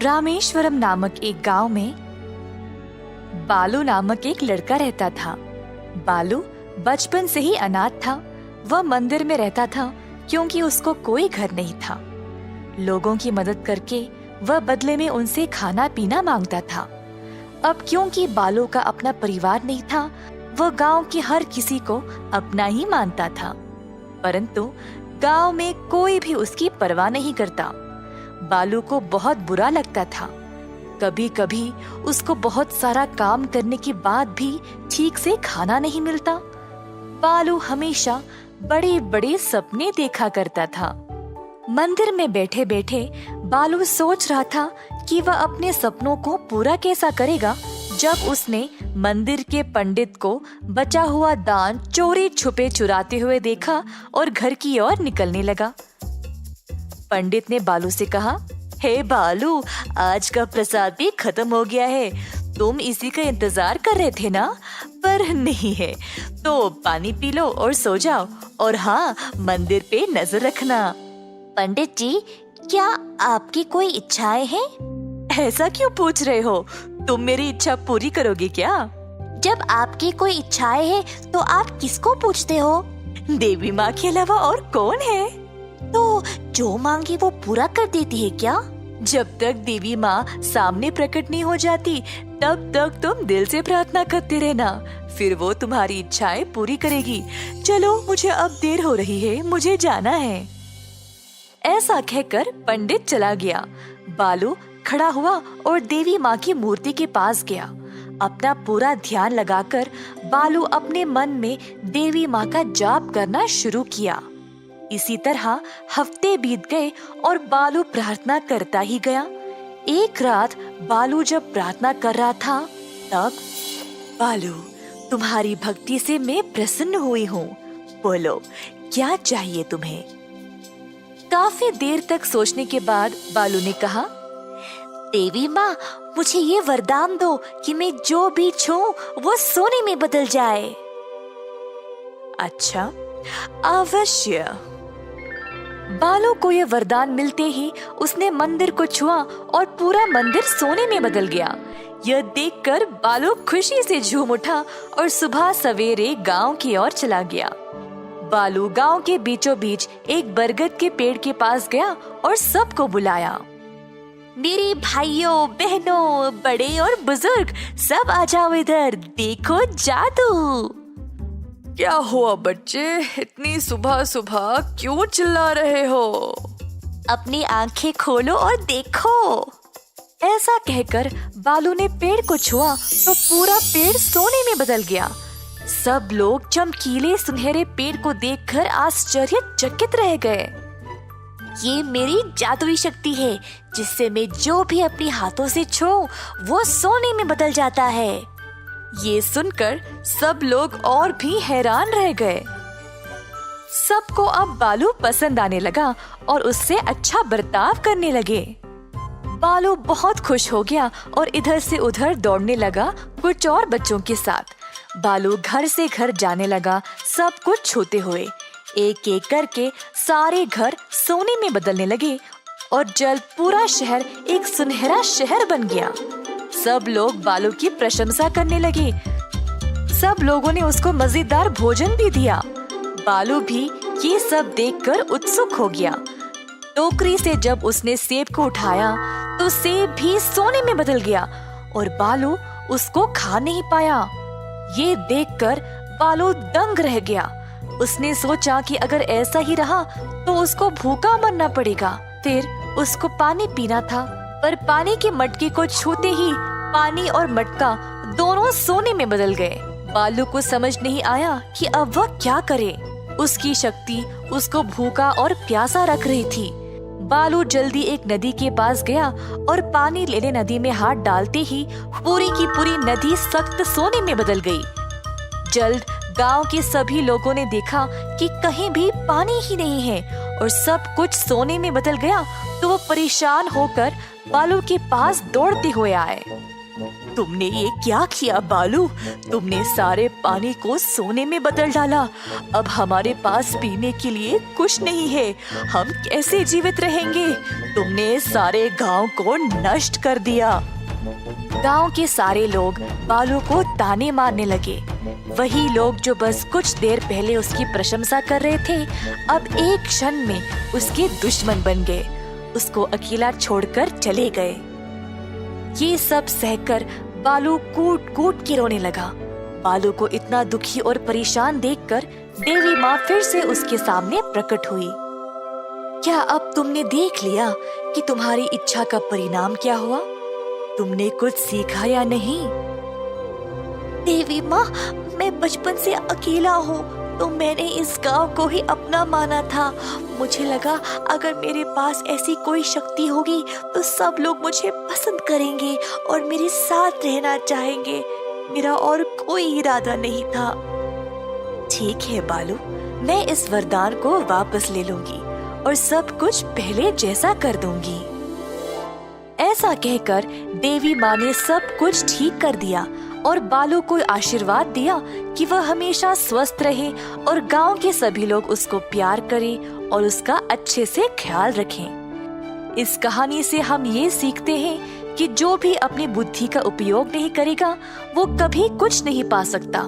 रामेश्वरम नामक एक गांव में बालू नामक एक लड़का रहता था। बालू बचपन से ही अनाथ था। वह मंदिर में रहता था क्योंकि उसको कोई घर नहीं था। लोगों की मदद करके वह बदले में उनसे खाना पीना मांगता था। अब क्योंकि बालू का अपना परिवार नहीं था, वह गांव के हर किसी को अपना ही मानता था। परंतु गांव में कोई भी उसकी परवाह नहीं करता। बालू को बहुत बुरा लगता था। कभी कभी उसको बहुत सारा काम करने के बाद भी ठीक से खाना नहीं मिलता। बालू हमेशा बड़े बड़े सपने देखा करता था। मंदिर में बैठे बैठे बालू सोच रहा था कि वह अपने सपनों को पूरा कैसा करेगा, जब उसने मंदिर के पंडित को बचा हुआ दान चोरी छुपे चुराते हुए देखा और घर की ओर निकलने लगा। पंडित ने बालू से कहा, हे बालू, आज का प्रसाद भी खत्म हो गया है। तुम इसी का इंतजार कर रहे थे ना? पर नहीं है तो पानी पी लो और सो जाओ, और हाँ, मंदिर पे नजर रखना। पंडित जी, क्या आपकी कोई इच्छाएं हैं? ऐसा क्यों पूछ रहे हो? तुम मेरी इच्छा पूरी करोगे क्या? जब आपकी कोई इच्छाएं हैं तो आप किसको पूछते हो? देवी माँ के अलावा और कौन है? तो जो मांगे वो पूरा कर देती है क्या? जब तक देवी माँ सामने प्रकट नहीं हो जाती, तब तक तुम दिल से प्रार्थना करते रहना, फिर वो तुम्हारी इच्छाएं पूरी करेगी। चलो, मुझे अब देर हो रही है, मुझे जाना है। ऐसा कहकर पंडित चला गया। बालू खड़ा हुआ और देवी माँ की मूर्ति के पास गया। अपना पूरा ध्यान लगाकर बालू अपने मन में देवी माँ का जाप करना शुरू किया। इसी तरह हफ्ते बीत गए और बालू प्रार्थना करता ही गया। एक रात बालू जब प्रार्थना कर रहा था, तब बालू, तुम्हारी भक्ति से मैं प्रसन्न हुई हूँ। बोलो, क्या चाहिए तुम्हें? काफी देर तक सोचने के बाद बालू ने कहा, देवी माँ, मुझे ये वरदान दो कि मैं जो भी छूऊं वो सोने में बदल जाए। अच्छा, अवश्य। बालू को यह वरदान मिलते ही उसने मंदिर को छुआ और पूरा मंदिर सोने में बदल गया। यह देखकर बालू खुशी से झूम उठा और सुबह सवेरे गांव की ओर चला गया। बालू गांव के बीचों बीच एक बरगद के पेड़ के पास गया और सबको बुलाया। मेरे भाइयों बहनों, बड़े और बुजुर्ग, सब आ जाओ इधर, देखो जादू। क्या हुआ बच्चे, इतनी सुबह सुबह क्यों चिल्ला रहे हो? अपनी आंखें खोलो और देखो। ऐसा कहकर बालू ने पेड़ को छुआ तो पूरा पेड़ सोने में बदल गया। सब लोग चमकीले सुनहरे पेड़ को देखकर आश्चर्यचकित रह गए। ये मेरी जादुई शक्ति है, जिससे मैं जो भी अपने हाथों से छूऊं वो सोने में बदल जाता है। ये सुनकर सब लोग और भी हैरान रह गए। सबको अब बालू पसंद आने लगा और उससे अच्छा बर्ताव करने लगे। बालू बहुत खुश हो गया और इधर से उधर दौड़ने लगा कुछ और बच्चों के साथ। बालू घर से घर जाने लगा, सब कुछ छूते हुए। एक एक करके सारे घर सोने में बदलने लगे और जल्द पूरा शहर एक सुनहरा शहर बन गया। सब लोग बालू की प्रशंसा करने लगे। सब लोगों ने उसको मजेदार भोजन भी दिया। बालू भी ये सब देखकर उत्सुक हो गया। टोकरी से जब उसने सेब को उठाया तो सेब भी सोने में बदल गया और बालू उसको खा नहीं पाया। ये देखकर बालू दंग रह गया। उसने सोचा कि अगर ऐसा ही रहा तो उसको भूखा मरना पड़ेगा। फिर उसको पानी पीना था, पर पानी के मटके को छूते ही पानी और मटका दोनों सोने में बदल गए। बालू को समझ नहीं आया कि अब वह क्या करे। उसकी शक्ति उसको भूखा और प्यासा रख रही थी। बालू जल्दी एक नदी के पास गया और पानी लेने नदी में हाथ डालते ही पूरी की पूरी नदी सख्त सोने में बदल गई। जल्द गांव के सभी लोगों ने देखा कि कहीं भी पानी ही नहीं है और सब कुछ सोने में बदल गया, तो वो परेशान होकर बालू के पास दौड़ते हुए आए। तुमने ये क्या किया बालू? तुमने सारे पानी को सोने में बदल डाला। अब हमारे पास पीने के लिए कुछ नहीं है। हम कैसे जीवित रहेंगे? तुमने सारे गांव को नष्ट कर दिया। गांव के सारे लोग बालू को ताने मारने लगे। वही लोग जो बस कुछ देर पहले उसकी प्रशंसा कर रहे थे, अब एक क्षण में उसके दुश्मन बन गए, उसको अकेला छोड़कर चले गए। ये सब सहकर बालू कूट कूट के रोने लगा। बालू को इतना दुखी और परेशान देखकर देवी माँ फिर से उसके सामने प्रकट हुई। क्या अब तुमने देख लिया कि तुम्हारी इच्छा का परिणाम क्या हुआ? तुमने कुछ सीखा या नहीं? देवी माँ, मैं बचपन से अकेला हूँ, तो मैंने इस गांव को ही अपना माना था। मुझे लगा अगर मेरे पास ऐसी कोई शक्ति होगी तो सब लोग मुझे पसंद करेंगे और मेरे साथ रहना चाहेंगे। मेरा और कोई इरादा नहीं था। ठीक है बालू, मैं इस वरदान को वापस ले लूंगी और सब कुछ पहले जैसा कर दूंगी। ऐसा कहकर देवी माँ ने सब कुछ ठीक कर दिया और बालू को आशीर्वाद दिया कि वह हमेशा स्वस्थ रहे और गांव के सभी लोग उसको प्यार करें और उसका अच्छे से ख्याल रखें। इस कहानी से हम ये सीखते हैं कि जो भी अपनी बुद्धि का उपयोग नहीं करेगा वो कभी कुछ नहीं पा सकता,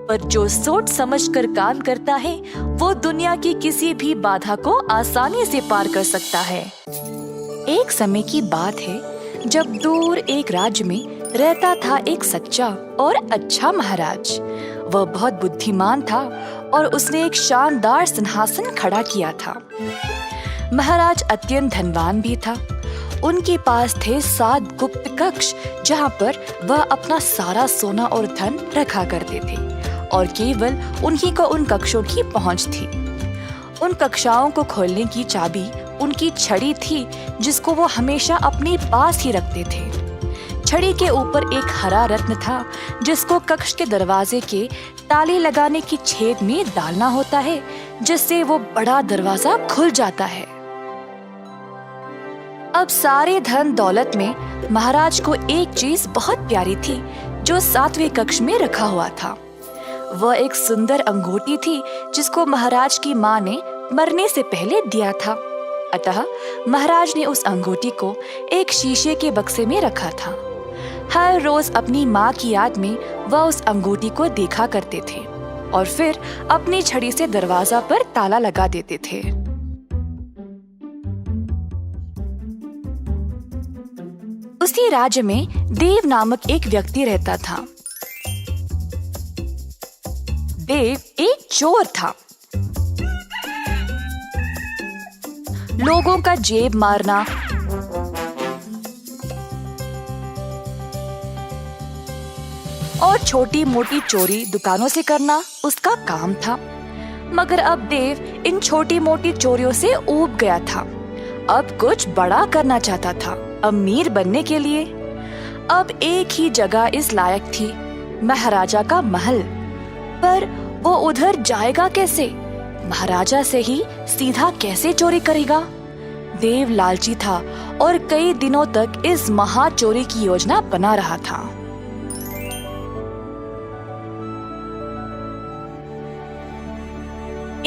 पर जो सोच समझकर काम करता है वो दुनिया की किसी भी बाधा को आसानी से पार कर सकता है। एक समय की बात है जब दूर एक राज्य में रहता था एक सच्चा और अच्छा महाराज। वह बहुत बुद्धिमान था और उसने एक शानदार सिंहासन खड़ा किया था। महाराज अत्यंत धनवान भी था। उनके पास थे 7 गुप्त कक्ष जहाँ पर वह अपना सारा सोना और धन रखा करते थे और केवल उन्हीं को उन कक्षों की पहुँच थी। उन कक्षाओं को खोलने की चाबी उनकी छड़ी थी, जिसको वो हमेशा अपने पास ही रखते थे। छड़ी के ऊपर एक हरा रत्न था, जिसको कक्ष के दरवाजे के ताले लगाने की छेद में डालना होता है, जिससे वो बड़ा दरवाजा खुल जाता है। अब सारे धन दौलत में महाराज को एक चीज बहुत प्यारी थी, जो 7वें कक्ष में रखा हुआ था। वह एक सुंदर अंगूठी थी, जिसको महाराज की माँ ने मरने से पहले दिया था। अतः महाराज ने उस अंगूठी को एक शीशे के बक्से में रखा था। हर रोज अपनी माँ की याद में वह उस अंगूठी को देखा करते थे और फिर अपनी छड़ी से दरवाजा पर ताला लगा देते थे। उसी राज्य में देव नामक एक व्यक्ति रहता था। देव एक चोर था। लोगों का जेब मारना, और छोटी मोटी चोरी दुकानों से करना उसका काम था। मगर अब देव इन छोटी मोटी चोरियों से ऊब गया था। अब कुछ बड़ा करना चाहता था, अमीर बनने के लिए। अब एक ही जगह इस लायक थी, महाराजा का महल। पर वो उधर जाएगा कैसे? महाराजा से ही सीधा कैसे चोरी करेगा? देव लालची था और कई दिनों तक इस महा चोरी की योजना बना रहा था।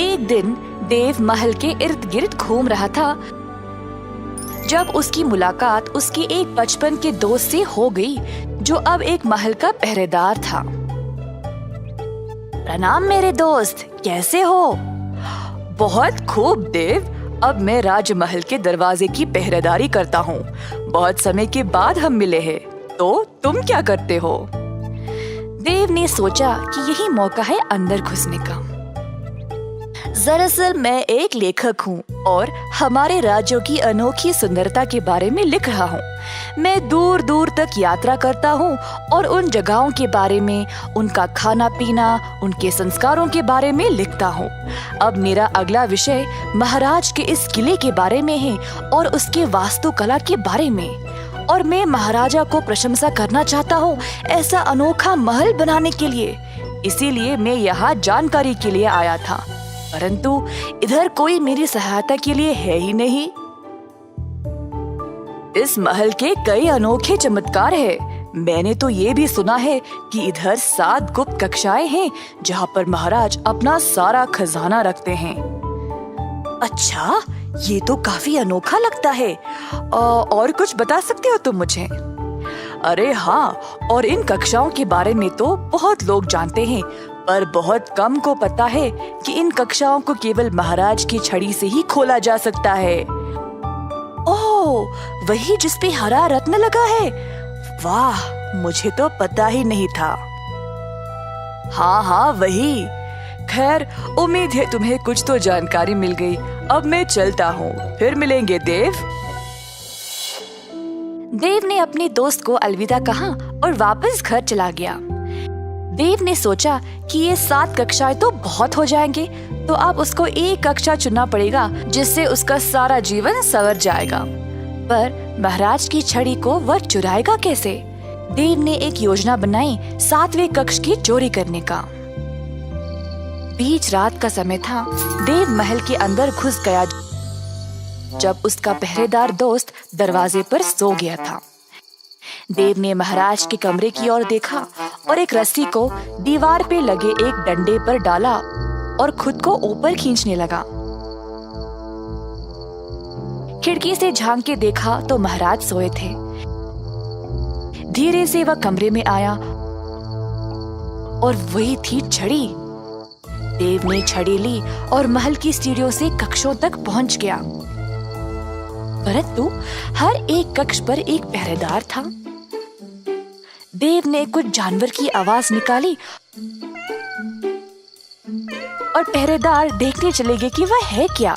एक दिन देव महल के इर्द गिर्द घूम रहा था जब उसकी मुलाकात उसके एक बचपन के दोस्त से हो गई, जो अब एक महल का पहरेदार था। प्रणाम मेरे दोस्त, कैसे हो? बहुत खूब देव, अब मैं राजमहल के दरवाजे की पहरेदारी करता हूँ। बहुत समय के बाद हम मिले हैं, तो तुम क्या करते हो? देव ने सोचा कि यही मौका है अंदर घुसने का। दरअसल मैं एक लेखक हूँ और हमारे राज्यों की अनोखी सुंदरता के बारे में लिख रहा हूँ। मैं दूर दूर तक यात्रा करता हूँ और उन जगहों के बारे में, उनका खाना पीना, उनके संस्कारों के बारे में लिखता हूँ। अब मेरा अगला विषय महाराज के इस किले के बारे में है और उसके वास्तुकला के बारे में। और मैं महाराजा को प्रशंसा करना चाहता हूँ ऐसा अनोखा महल बनाने के लिए। इसीलिए मैं यहाँ जानकारी के लिए आया था, परंतु इधर कोई मेरी सहायता के लिए है ही नहीं। इस महल के कई अनोखे चमत्कार है, मैंने तो ये भी सुना है कि इधर 7 गुप्त कक्षाएं हैं जहाँ पर महाराज अपना सारा खजाना रखते हैं। अच्छा, ये तो काफी अनोखा लगता है। और कुछ बता सकते हो तुम मुझे? अरे हाँ, और इन कक्षाओं के बारे में तो बहुत लोग जानते हैं, पर बहुत कम को पता है कि इन कक्षाओं को केवल महाराज की छड़ी से ही खोला जा सकता है। ओह, वही जिस पे हरा रत्न लगा है। वाह, मुझे तो पता ही नहीं था। हाँ, वही। खैर, उम्मीद है तुम्हें कुछ तो जानकारी मिल गई। अब मैं चलता हूँ, फिर मिलेंगे देव। देव ने अपने दोस्त को अलविदा कहा और वापस घर चला गया। देव ने सोचा कि ये 7 कक्षाएं तो बहुत हो जाएंगे, तो अब उसको एक कक्षा चुनना पड़ेगा जिससे उसका सारा जीवन संवर जाएगा। पर महाराज की छड़ी को वह चुराएगा कैसे? देव ने एक योजना बनाई 7वें कक्ष की चोरी करने का। बीच रात का समय था। देव महल के अंदर घुस गया जब उसका पहरेदार दोस्त दरवाजे पर सो गया था। देव ने महाराज के कमरे की ओर देखा और एक रस्सी को दीवार पे लगे एक डंडे पर डाला और खुद को ऊपर खींचने लगा। खिड़की से झांक के देखा तो महाराज सोए थे। धीरे से वह कमरे में आया और वही थी छड़ी। देव ने छड़ी ली और महल की सीढ़ियों से कक्षों तक पहुंच गया, परंतु हर एक कक्ष पर एक पहरेदार था। देव ने कुछ जानवर की आवाज निकाली और पहरेदार देखने चले गए कि वह है क्या।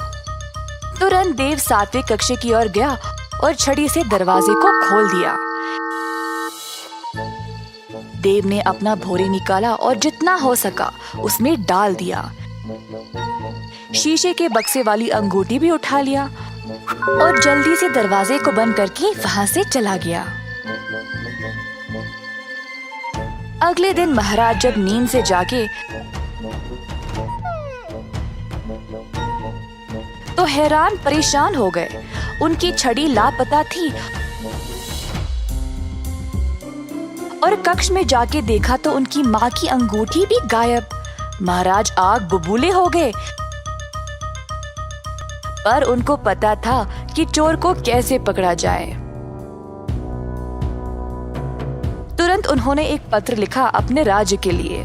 तुरंत देव 7वें कक्ष की ओर गया और छड़ी से दरवाजे को खोल दिया। देव ने अपना भोरे निकाला और जितना हो सका उसमें डाल दिया। शीशे के बक्से वाली अंगूठी भी उठा लिया और जल्दी से दरवाजे को बंद करके वहां से चला गया। अगले दिन महाराज जब नींद से जागे तो हैरान परेशान हो गए। उनकी छड़ी लापता थी और कक्ष में जाके देखा तो उनकी माँ की अंगूठी भी गायब। महाराज आग बबूले हो गए, पर उनको पता था कि चोर को कैसे पकड़ा जाए। तुरंत उन्होंने एक पत्र लिखा अपने राज्य के लिए।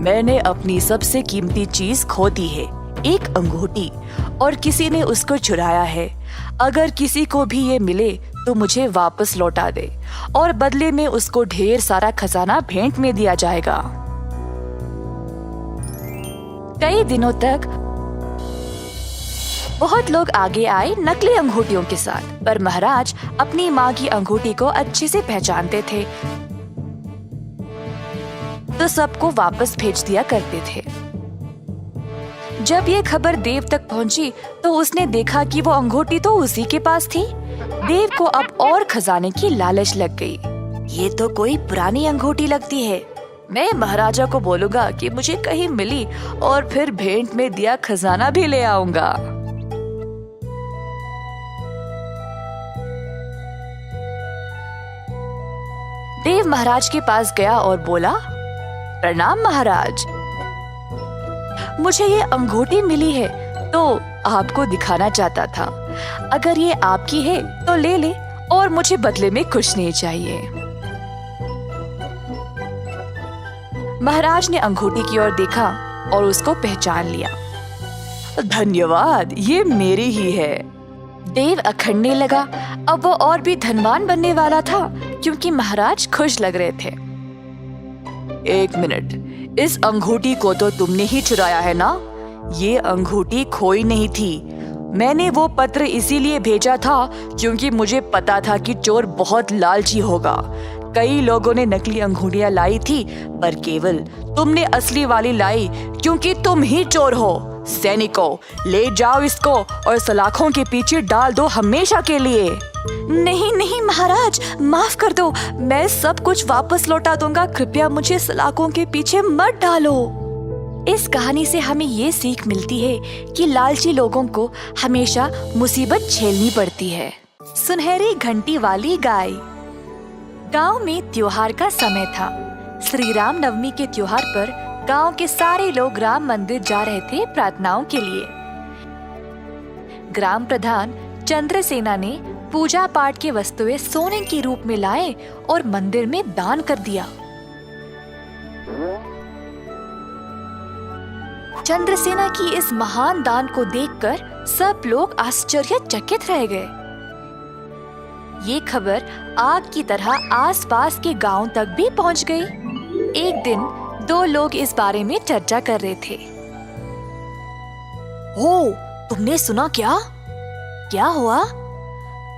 मैंने अपनी सबसे कीमती चीज खो दी है, एक अंगूठी, और किसी ने उसको चुराया है। अगर किसी को भी ये मिले तो मुझे वापस लौटा दे और बदले में उसको ढेर सारा खजाना भेंट में दिया जाएगा। कई दिनों तक बहुत लोग आगे आए नकली अंगूठियों के साथ, पर महाराज अपनी माँ की अंगूठी को अच्छे से पहचानते थे, तो सबको वापस भेज दिया करते थे। जब ये खबर देव तक पहुंची तो उसने देखा कि वो अंगूठी तो उसी के पास थी। देव को अब और खजाने की लालच लग गई। ये तो कोई पुरानी अंगूठी लगती है। मैं महाराजा को बोलूंगा कि मुझे कहीं मिली और फिर भेंट में दिया खजाना भी ले आऊंगा। देव महाराज के पास गया और बोला, प्रणाम महाराज, मुझे ये अंगूठी मिली है तो आपको दिखाना चाहता था। अगर ये आपकी है तो ले ले और मुझे बदले में कुछ नहीं चाहिए। महाराज ने अंगूठी की ओर देखा और उसको पहचान लिया। धन्यवाद, ये मेरी ही है। देव अखड़ने लगा। अब वो और भी धनवान बनने वाला था क्योंकि महाराज खुश लग रहे थे। एक मिनट, इस अंगूठी को तो तुमने ही चुराया है ना? ये अंगूठी खोई नहीं थी। मैंने वो पत्र इसीलिए भेजा था क्योंकि मुझे पता था कि चोर बहुत लालची होगा। कई लोगों ने नकली अंगूठियां लाई थी, पर केवल तुमने असली वाली लाई क्योंकि तुम ही चोर हो। सैनिकों, ले जाओ इसको और सलाखों के पीछे डाल दो हमेशा के लिए। नहीं नहीं महाराज, माफ कर दो, मैं सब कुछ वापस लौटा दूंगा। कृपया मुझे सलाखों के पीछे मत डालो। इस कहानी से हमें ये सीख मिलती है कि लालची लोगों को हमेशा मुसीबत झेलनी पड़ती है। सुनहरी घंटी वाली गाय। गांव में त्योहार का समय था। श्री राम नवमी के त्योहार पर गांव के सारे लोग राम मंदिर जा रहे थे प्रार्थनाओं के लिए। ग्राम प्रधान चंद्रसेना ने पूजा पाठ की वस्तुएं सोने के रूप में लाए और मंदिर में दान कर दिया। चंद्रसेना की इस महान दान को देखकर सब लोग आश्चर्यचकित रह गए। ये खबर आग की तरह आसपास के गांव तक भी पहुंच गई। एक दिन दो लोग इस बारे में चर्चा कर रहे थे। ओ, तुमने सुना क्या? क्या हुआ?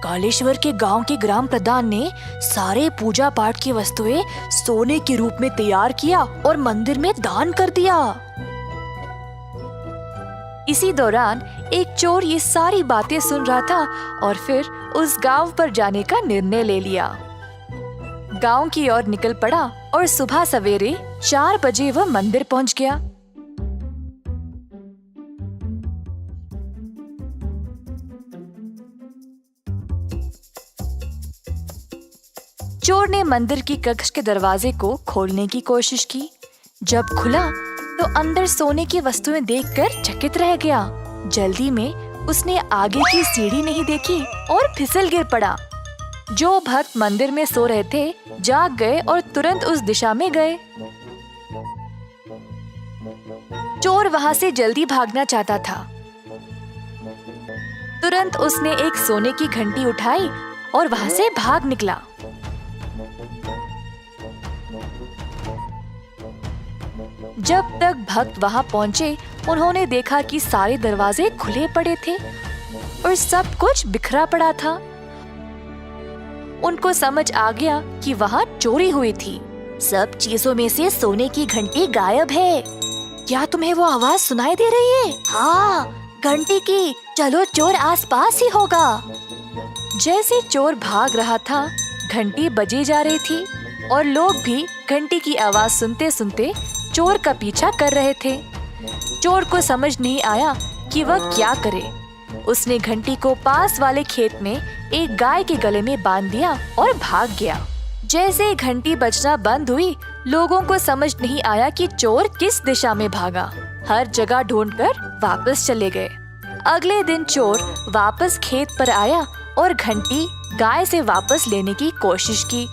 कालेश्वर के गांव के ग्राम प्रधान ने सारे पूजा पाठ की वस्तुएं सोने के रूप में तैयार किया और मंदिर में दान कर दिया। इसी दौरान एक चोर ये सारी बातें सुन रहा था और फिर उस गांव पर जाने का निर्णय ले लिया। गांव की ओर निकल पड़ा और सुबह सवेरे 4 बजे वह मंदिर पहुंच गया। चोर ने मंदिर की कक्ष के दरवाजे को खोलने की कोशिश की। जब खुला तो अंदर सोने की वस्तुएं देखकर चकित रह गया। जल्दी में उसने आगे की सीढ़ी नहीं देखी और फिसल गिर पड़ा। जो भक्त मंदिर में सो रहे थे जाग गए और तुरंत उस दिशा में गए। चोर वहां से जल्दी भागना चाहता था। तुरंत उसने एक सोने की घंटी उठाई और वहां से भाग निकला। जब तक भक्त वहां पहुंचे, उन्होंने देखा कि सारे दरवाजे खुले पड़े थे और सब कुछ बिखरा पड़ा था। उनको समझ आ गया कि वहां चोरी हुई थी। सब चीजों में से सोने की घंटी गायब है। क्या तुम्हें वो आवाज सुनाई दे रही है? हाँ, घंटी की। चलो, चोर आसपास ही होगा। जैसे चोर भाग रहा था, घंटी बजी जा रही थी और लोग भी घंटी की आवाज सुनते सुनते चोर का पीछा कर रहे थे। चोर को समझ नहीं आया कि वह क्या करे। उसने घंटी को पास वाले खेत में एक गाय के गले में बांध दिया और भाग गया। जैसे घंटी बजना बंद हुई, लोगों को समझ नहीं आया कि चोर किस दिशा में भागा। हर जगह ढूंढकर वापस चले गए। अगले दिन चोर वापस खेत पर आया और घंटी गाय से वापस लेने की कोशिश की,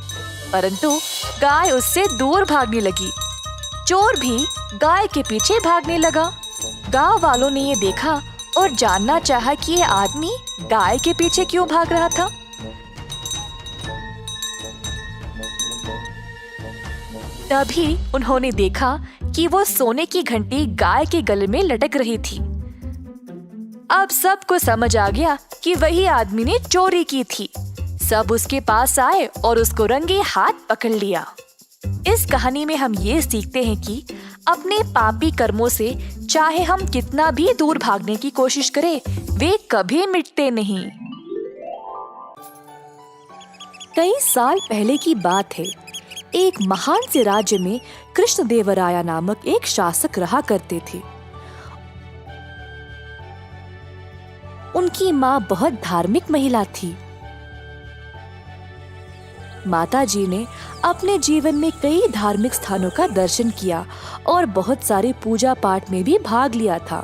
परंतु गाय उससे दूर भागने लगी। चोर भी गाय के पीछे भागने लगा। गांव वालों ने ये देखा और जानना चाहा कि ये आदमी गाय के पीछे क्यों भाग रहा था। तभी उन्होंने देखा कि वो सोने की घंटी गाय के गले में लटक रही थी। अब सबको समझ आ गया कि वही आदमी ने चोरी की थी। सब उसके पास आए और उसको रंगे हाथ पकड़ लिया। इस कहानी में हम ये सीखते हैं कि अपने पापी कर्मों से चाहे हम कितना भी दूर भागने की कोशिश करें, वे कभी मिटते नहीं। कई साल पहले की बात है। एक महान से राज्य में कृष्णदेवराय नामक एक शासक रहा करते थे। उनकी माँ बहुत धार्मिक महिला थी। माताजी ने अपने जीवन में कई धार्मिक स्थानों का दर्शन किया और बहुत सारे पूजा पाठ में भी भाग लिया था।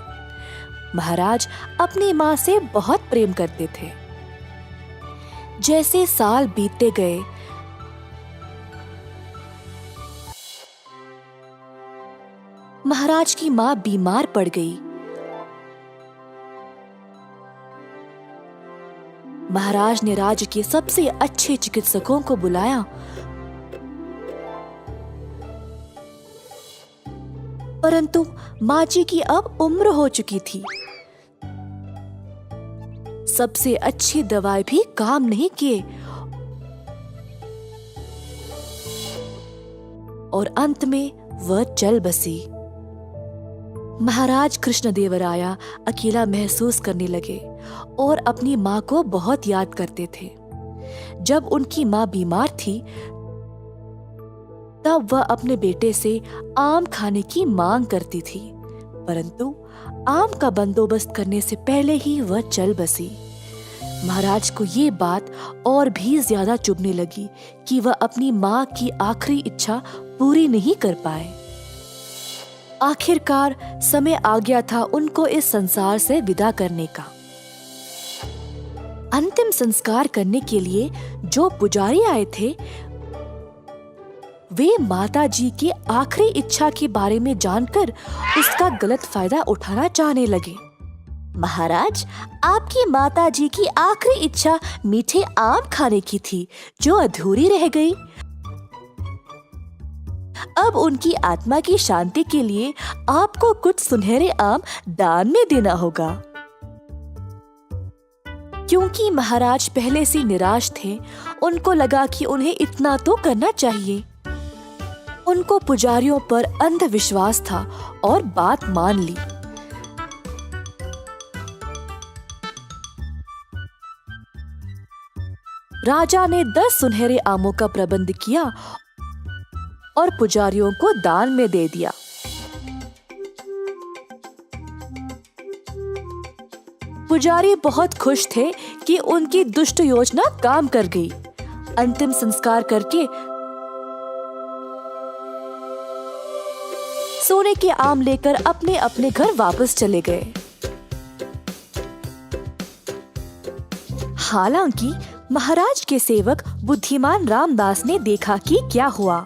महाराज अपनी माँ से बहुत प्रेम करते थे। जैसे साल बीतते गए, महाराज की माँ बीमार पड़ गई। महाराज ने राज्य के सबसे अच्छे चिकित्सकों को बुलाया। परंतु माँ जी की अब उम्र हो चुकी थी। सबसे अच्छी दवाई भी काम नहीं किए और अंत में वह चल बसी। महाराज कृष्णदेवराय अकेला महसूस करने लगे और अपनी माँ को बहुत याद करते थे। जब उनकी माँ बीमार थी, तब वह अपने बेटे से आम खाने की मांग करती थी, परंतु आम का बंदोबस्त करने से पहले ही वह चल बसी। महाराज को ये बात और भी ज्यादा चुभने लगी कि वह अपनी माँ की आखिरी इच्छा पूरी नहीं कर पाए। आखिरकार समय आ गया था उनको इस संसार से विदा करने का। अंतिम संस्कार करने के लिए जो पुजारी आए थे, वे माता जी की आखिरी इच्छा के बारे में जानकर उसका गलत फायदा उठाना चाहने लगे। महाराज, आपकी माता जी की आखिरी इच्छा मीठे आम खाने की थी, जो अधूरी रह गई। अब उनकी आत्मा की शांति के लिए आपको कुछ सुनहरे आम दान में देना होगा। क्योंकि महाराज पहले से निराश थे, उनको लगा कि उन्हें इतना तो करना चाहिए। उनको पुजारियों पर अंधविश्वास था और बात मान ली। राजा ने 10 सुनहरे आमों का प्रबंध किया और पुजारियों को दान में दे दिया। पुजारी बहुत खुश थे कि उनकी दुष्ट योजना काम कर गई। अंतिम संस्कार करके सोने के आम लेकर अपने अपने घर वापस चले गए। हालांकि महाराज के सेवक बुद्धिमान रामदास ने देखा कि क्या हुआ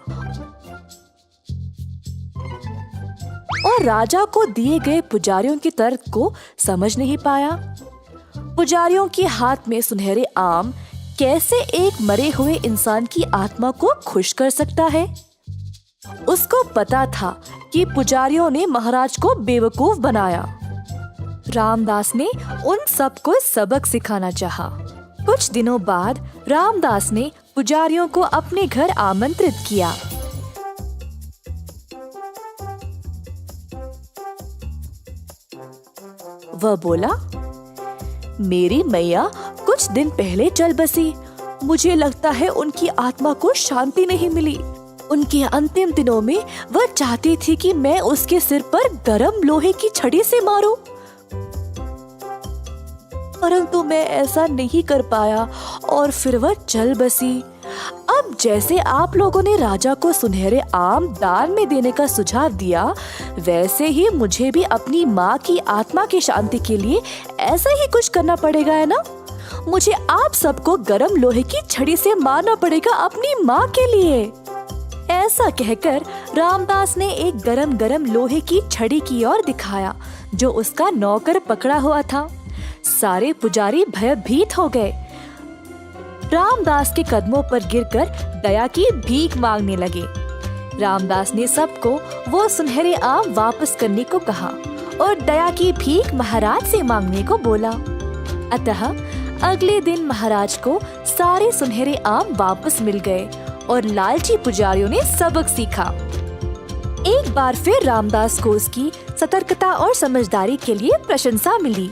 और राजा को दिए गए पुजारियों के तर्क को समझ नहीं पाया। पुजारियों के हाथ में सुनहरे आम कैसे एक मरे हुए इंसान की आत्मा को खुश कर सकता है? उसको पता था कि पुजारियों ने महाराज को बेवकूफ बनाया। रामदास ने उन सबको सबक सिखाना चाहा। कुछ दिनों बाद रामदास ने पुजारियों को अपने घर आमंत्रित किया। वह बोला, मेरी मैया कुछ दिन पहले चल बसी। मुझे लगता है उनकी आत्मा को शांति नहीं मिली। उनके अंतिम दिनों में वह चाहती थी कि मैं उसके सिर पर गरम लोहे की छड़ी से मारूं, परंतु मैं ऐसा नहीं कर पाया और फिर वह चल बसी। अब जैसे आप लोगों ने राजा को सुनहरे आम दान में देने का सुझाव दिया, वैसे ही मुझे भी अपनी माँ की आत्मा की शांति के लिए ऐसा ही कुछ करना पड़ेगा, है ना? मुझे आप सबको गरम लोहे की छड़ी से मारना पड़ेगा अपनी माँ के लिए। ऐसा कहकर रामदास ने एक गरम गरम लोहे की छड़ी की ओर दिखाया जो उसका नौकर पकड़ा हुआ था। सारे पुजारी भयभीत हो गए। रामदास के कदमों पर गिरकर दया की भीख मांगने लगे। रामदास ने सबको वो सुनहरे आम वापस करने को कहा और दया की भीख महाराज से मांगने को बोला। अतः अगले दिन महाराज को सारे सुनहरे आम वापस मिल गए और लालची पुजारियों ने सबक सीखा। एक बार फिर रामदास को उसकी सतर्कता और समझदारी के लिए प्रशंसा मिली।